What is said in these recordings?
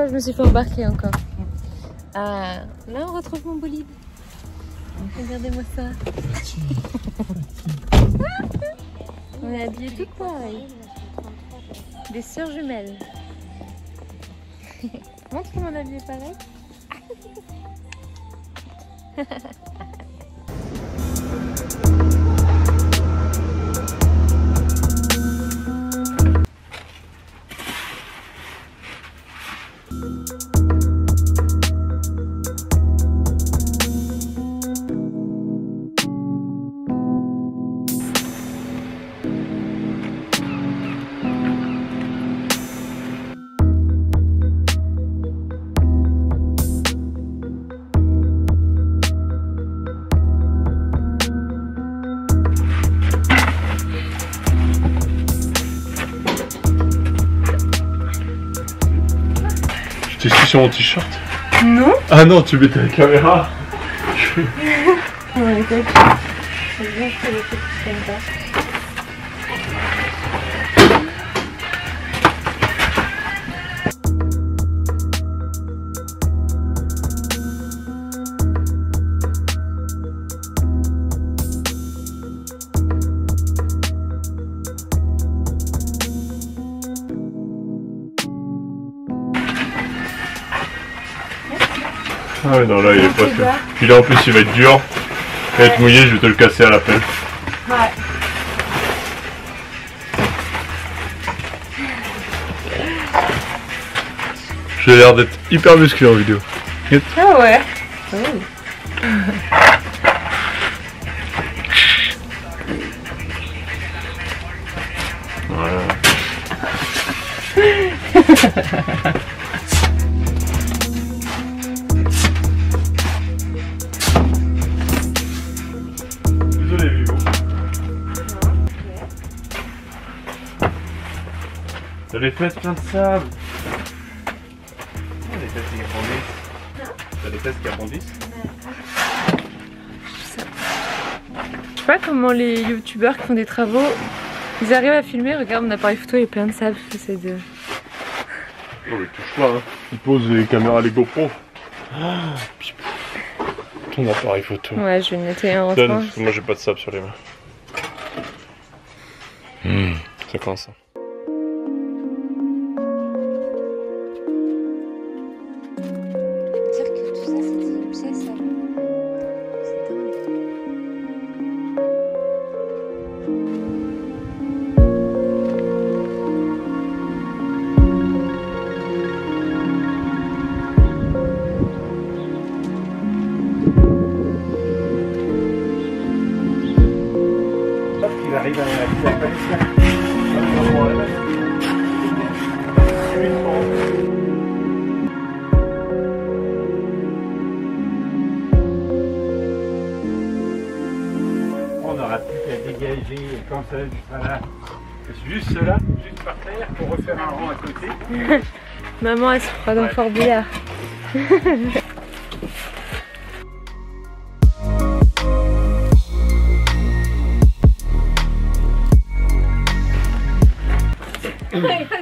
je me suis fait embarquer encore. Ah, là on retrouve mon bolide. Regardez-moi ça. On est habillés toutes pareilles. Des sœurs jumelles. Montre comment on est habillés pareil. T'es sur mon t-shirt? Non. Ah non, tu mettais la caméra. Ouais, c'est bien que les trucs comme ça. Ah ouais, non, là il est pas fait. Puis là en plus il va être dur. Il va être mouillé, je vais te le casser à la pelle. Ouais. J'ai l'air d'être hyper musclé en vidéo. Ah ouais. Voilà. Désolé, Vivo. T'as les fesses plein de sable. Oh, les fesses qui rebondissent. T'as les fesses qui rebondissent. Je sais pas comment les youtubeurs qui font des travaux, ils arrivent à filmer. Regarde, mon appareil photo il est plein de sable. J'essaie de... Oh, mais touche pas, hein. Il pose les caméras, les GoPro. Ton appareil photo. Ouais, je vais nettoyer en Donne, rentrant. parce que moi j'ai pas de sable sur les mains. Ça commence ça. Dire que tout ça c'était une pièce avant. C'est dingue. Il arrive à la palissade. On n'aura plus qu'à dégager comme ça, voilà. Juste cela, juste par terre, pour refaire un rang à côté. Maman elle se croit dans Fort Boyard.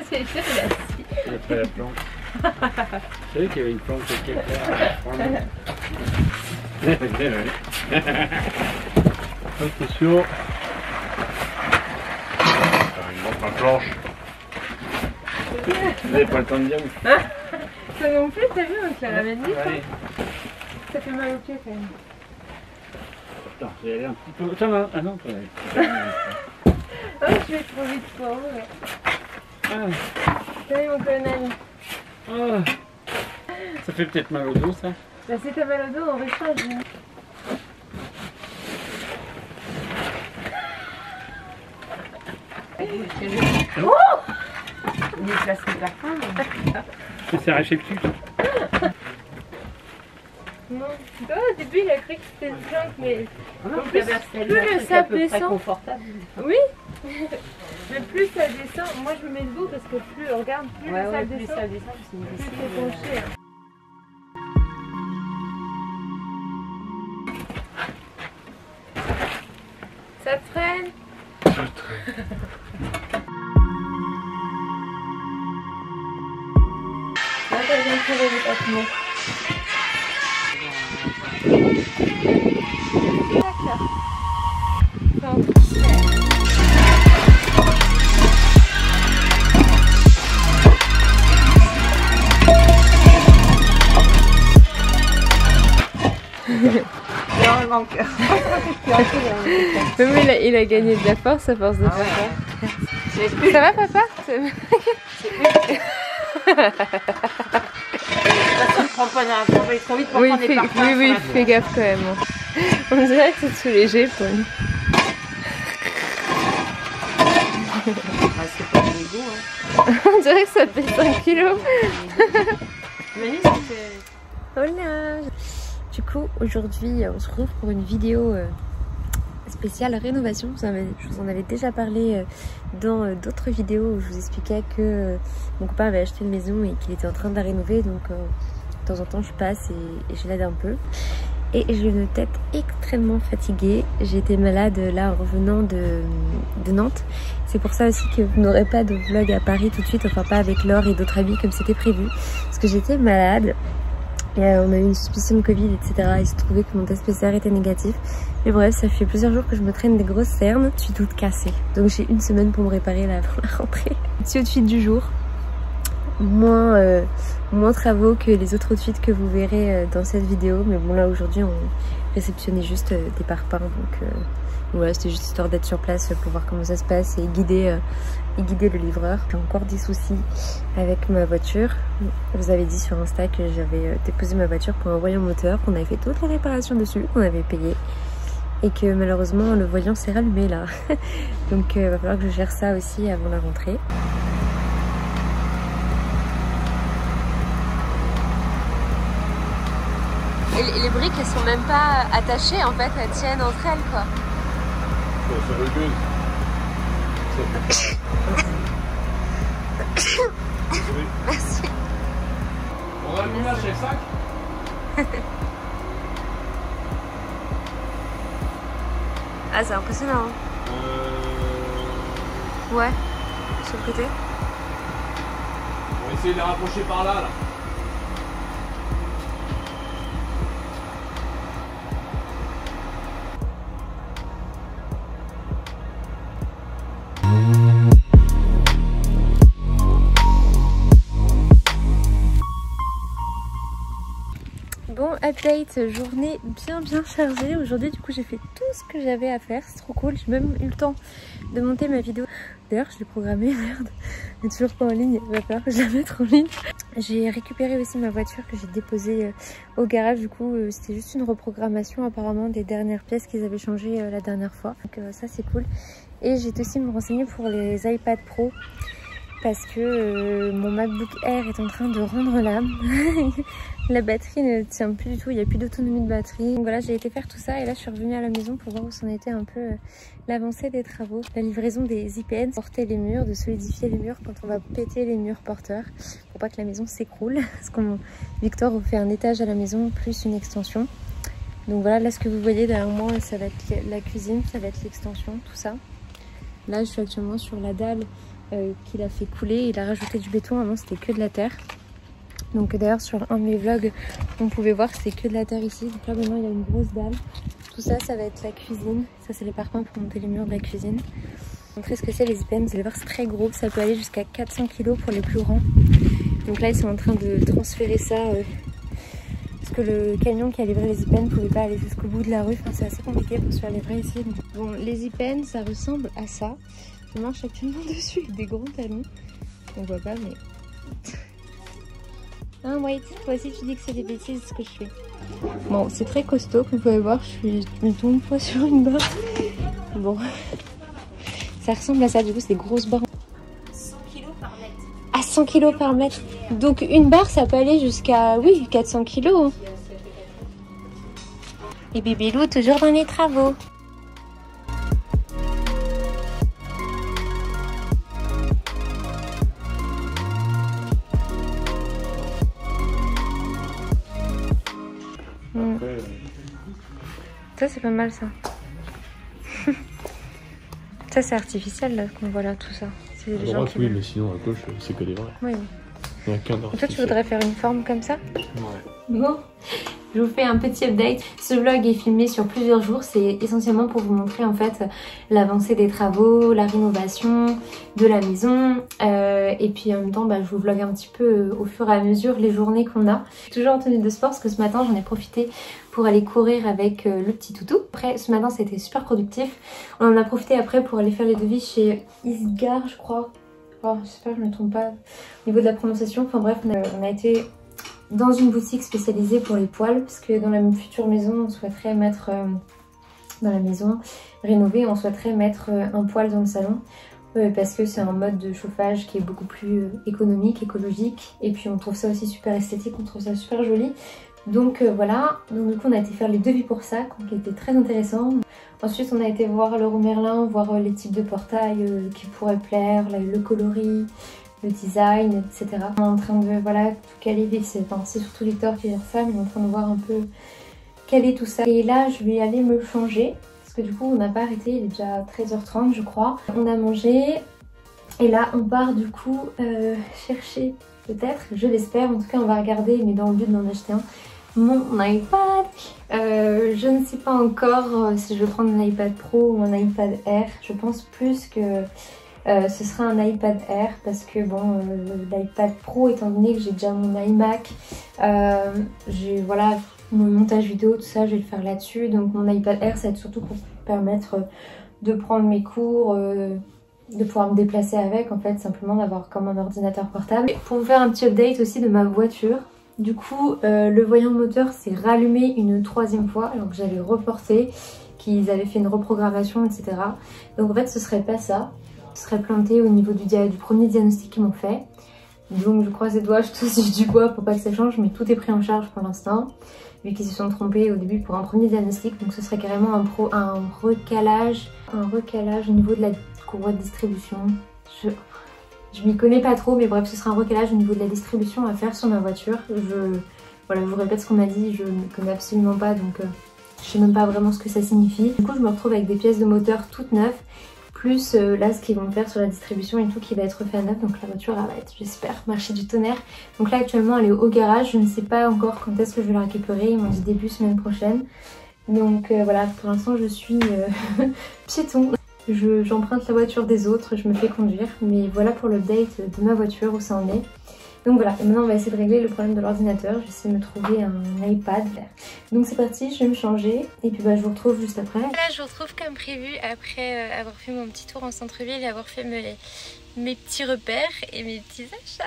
C'est sûr, il a assis. Après la plante. Vous savez qu'il y avait une plante quelque part à prendre. Attention. Une montre à planche. Vous n'avez pas le temps de dire. Ça non plus, t'as vu, on te l'a ramène vite. Allez. Ça fait mal au pied quand même. Attends, je vais aller un petit peu. Attends, ah non, Oh, je vais trop vite pour vous. Salut mon colonel. Ça fait peut-être mal au dos, ça. Bah, si t'as mal au dos, on recharge. Oh, il est placé par fin. Il s'est arraché le cul. Non, au début il a cru que c'était une planque, mais Plus le sable descend. confortable. Oui, mais plus ça descend. Moi je me mets debout parce que plus, regarde, plus le sable plus descend, ça descend, c'est plus difficile. c'est penché. Ça te freine? trouver les papillons. D'accord. Même il a gagné de la force à force de faire ça. Ça va papa? Oui, fais gaffe quand même. On dirait que c'est soulagé pour lui. C'est pas des goûts, hein. On dirait que ça fait 5 kilos. Mais ça fait... Hola. Du coup, aujourd'hui, on se retrouve pour une vidéo spéciale rénovation. Je vous en avais déjà parlé dans d'autres vidéos où je vous expliquais que mon copain avait acheté une maison et qu'il était en train de la rénover. Donc, de temps en temps, je passe et je l'aide un peu. Et j'ai une tête extrêmement fatiguée. J'ai été malade là en revenant de Nantes. C'est pour ça aussi que vous n'aurez pas de vlog à Paris tout de suite, enfin pas avec Laure et d'autres amis comme c'était prévu. Parce que j'étais malade. Et on a eu une suspicion de Covid, etc. Il se trouvait que mon test PCR était négatif. Mais bref, ça fait plusieurs jours que je me traîne des grosses cernes. Je suis toute cassée. Donc j'ai une semaine pour me réparer là avant la rentrée. Petit outfit du jour. Moins travaux que les autres outfits que vous verrez dans cette vidéo. Mais bon, là aujourd'hui on réceptionnait juste des parpaings. Donc voilà, c'était juste histoire d'être sur place pour voir comment ça se passe et guider le livreur. J'ai encore des soucis avec ma voiture. Je vous avais dit sur Insta que j'avais déposé ma voiture pour un voyant moteur, qu'on avait fait toutes les réparations dessus, qu'on avait payé. Et que malheureusement le voyant s'est rallumé là. Donc il va falloir que je gère ça aussi avant la rentrée. Et les briques elles sont même pas attachées en fait, elles tiennent entre elles quoi. Merci. On va le combien chez 5? Ah c'est impressionnant hein. Ouais, sur le côté. On va essayer de les rapprocher par là. Bon, update, journée bien chargée. Aujourd'hui, du coup, j'ai fait tout ce que j'avais à faire. C'est trop cool. J'ai même eu le temps de monter ma vidéo. D'ailleurs, je l'ai programmée, merde. Elle est toujours pas en ligne. Il va falloir que je la mette en ligne. J'ai récupéré aussi ma voiture que j'ai déposée au garage. Du coup, c'était juste une reprogrammation apparemment des dernières pièces qu'ils avaient changées la dernière fois. Donc ça, c'est cool. Et j'ai aussi me renseigner pour les iPad Pro. Parce que mon MacBook Air est en train de rendre l'âme. La batterie ne tient plus du tout, il n'y a plus d'autonomie de batterie. Donc voilà, j'ai été faire tout ça et là je suis revenue à la maison pour voir où c'en était un peu l'avancée des travaux. La livraison des IPN, porter les murs, de solidifier les murs quand on va péter les murs porteurs pour pas que la maison s'écroule. Parce que Victor a fait un étage à la maison plus une extension. Donc voilà, là ce que vous voyez derrière moi, ça va être la cuisine, ça va être l'extension, tout ça. Là je suis actuellement sur la dalle qu'il a fait couler, il a rajouté du béton, avant c'était que de la terre. Donc d'ailleurs sur un de mes vlogs on pouvait voir que c'est que de la terre ici. Donc là maintenant il y a une grosse dalle. Tout ça, ça va être la cuisine. Ça c'est les parpaings pour monter les murs de la cuisine. Montrer ce que c'est les IPN, vous allez voir c'est très gros, ça peut aller jusqu'à 400 kg pour les plus grands. Donc là ils sont en train de transférer ça parce que le camion qui a livré les IPN ne pouvait pas aller jusqu'au bout de la rue. Enfin c'est assez compliqué pour se faire livrer ici. Bon, les IPN ça ressemble à ça. Je marche actuellement dessus avec des gros talons. On voit pas mais... Ah White, toi aussi tu dis que c'est des bêtises ce que je fais. Bon, c'est très costaud comme vous pouvez voir, je me tombe pas sur une barre. Bon, ça ressemble à ça, du coup c'est des grosses barres. 100 kg par mètre. Ah, 100 kg par mètre. Donc une barre ça peut aller jusqu'à, oui, 400 kg. Hein. Et bébé Lou toujours dans les travaux. Ça c'est pas mal ça. Ça c'est artificiel là qu'on voit là tout ça. C'est à des gens droite qui... oui mais sinon à gauche c'est que des vrais. Oui. Il n'y a qu'un Toi, tu voudrais faire une forme comme ça? Ouais. Bon, je vous fais un petit update. Ce vlog est filmé sur plusieurs jours. C'est essentiellement pour vous montrer en fait l'avancée des travaux, la rénovation de la maison. Et puis en même temps, je vous vlog un petit peu au fur et à mesure les journées qu'on a. Toujours en tenue de sport parce que ce matin, j'en ai profité pour aller courir avec le petit toutou. Après, ce matin, c'était super productif. On en a profité après pour aller faire les devis chez Isgar, je crois. Oh, j'espère que je ne me trompe pas au niveau de la prononciation. Enfin bref, on a été dans une boutique spécialisée pour les poêles parce que dans la future maison, on souhaiterait mettre dans la maison rénovée, on souhaiterait mettre un poêle dans le salon parce que c'est un mode de chauffage qui est beaucoup plus économique, écologique, et puis on trouve ça aussi super esthétique, on trouve ça super joli. Donc voilà, donc du coup on a été faire les devis pour ça, qui étaient très intéressants. Ensuite on a été voir Leroy Merlin, voir les types de portails qui pourraient plaire, le coloris, le design, etc. On est en train de voilà, tout caler, c'est surtout Victor qui gère ça, mais on est en train de voir un peu caler tout ça. Et là je vais aller me changer, parce que du coup on n'a pas arrêté, il est déjà 13h30 je crois. On a mangé, et là on part du coup chercher, peut-être, je l'espère, en tout cas on va regarder, mais dans le but d'en acheter un, mon iPad. Je ne sais pas encore si je vais prendre un iPad Pro ou un iPad Air. Je pense plus que ce sera un iPad Air parce que bon, l'iPad Pro, étant donné que j'ai déjà mon iMac, voilà, mon montage vidéo, tout ça, je vais le faire là-dessus. Donc mon iPad Air, ça va être surtout pour permettre de prendre mes cours, de pouvoir me déplacer avec, en fait, simplement d'avoir comme un ordinateur portable. Et pour vous faire un petit update aussi de ma voiture. Du coup, le voyant moteur s'est rallumé une 3e fois alors que j'avais reporté, qu'ils avaient fait une reprogrammation, etc. Donc en fait, ce serait pas ça. Ce serait planté au niveau du premier diagnostic qu'ils m'ont fait. Donc je croise les doigts, je touche du bois pour pas que ça change, mais tout est pris en charge pour l'instant, vu qu'ils se sont trompés au début pour un premier diagnostic. Donc ce serait carrément un recalage au niveau de la courroie de distribution. Je m'y connais pas trop, mais bref, ce sera un recalage au niveau de la distribution à faire sur ma voiture. Voilà, je vous répète ce qu'on m'a dit, je ne connais absolument pas, donc je sais même pas vraiment ce que ça signifie. Du coup, je me retrouve avec des pièces de moteur toutes neuves, plus là, ce qu'ils vont faire sur la distribution et tout qui va être fait à neuf. Donc la voiture, elle va être, j'espère, marcher du tonnerre. Donc là, actuellement, elle est au garage. Je ne sais pas encore quand est-ce que je vais la récupérer. Ils m'ont dit début semaine prochaine. Donc voilà, pour l'instant, je suis piéton. J'emprunte la voiture des autres, je me fais conduire, mais voilà pour l'update de ma voiture, où ça en est. Donc voilà, et maintenant on va essayer de régler le problème de l'ordinateur, je vais essayer de me trouver un iPad. Donc c'est parti, je vais me changer, et puis je vous retrouve juste après. Là je vous retrouve comme prévu après avoir fait mon petit tour en centre-ville et avoir fait mes petits repères et mes petits achats.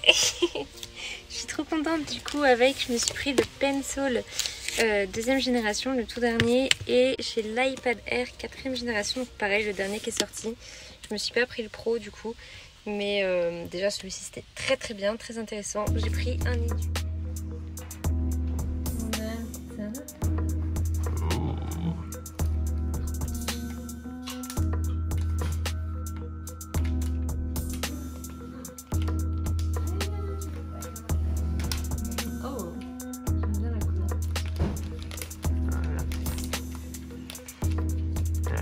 Je suis trop contente du coup je me suis pris le Pencil 2e génération, le tout dernier, et j'ai l'iPad Air 4e génération, donc pareil le dernier qui est sorti. Je me suis pas pris le Pro du coup, mais déjà celui-ci c'était très très bien, très intéressant. J'ai pris un étui.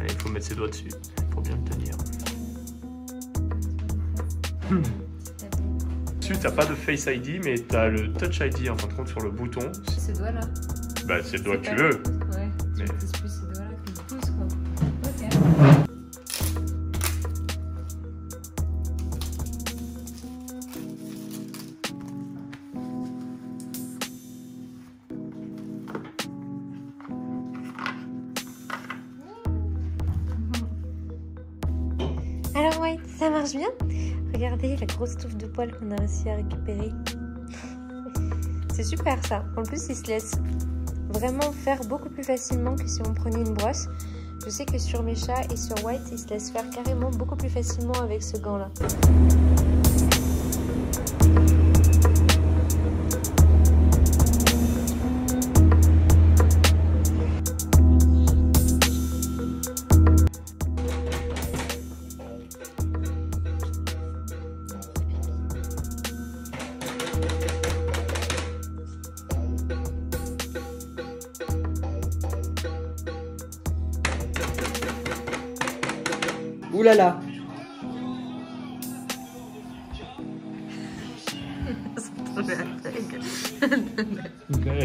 Il faut mettre ses doigts dessus pour bien le tenir. Dessus, t'as pas de Face ID, mais t'as le Touch ID en fin de compte sur le bouton. Ce doigt là. Bah, c'est le doigt que tu veux. Ouais, mais... tu pousses plus ce doigt là que je pousse quoi. Ok. Alors ouais, ça marche bien. Regardez la grosse touffe de poils qu'on a réussi à récupérer. C'est super ça. En plus, il se laisse vraiment faire beaucoup plus facilement que si on prenait une brosse. Je sais que sur mes chats et sur White, il se laisse faire carrément beaucoup plus facilement avec ce gant là. Ouh là là.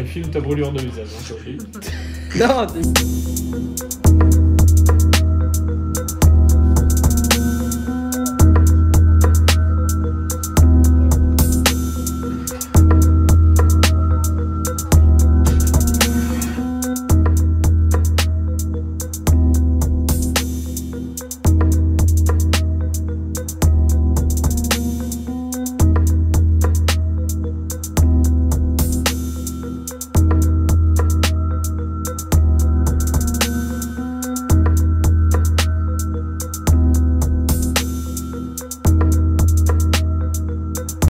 Filme ta brûlure de visage, hein, toi aussi. Non,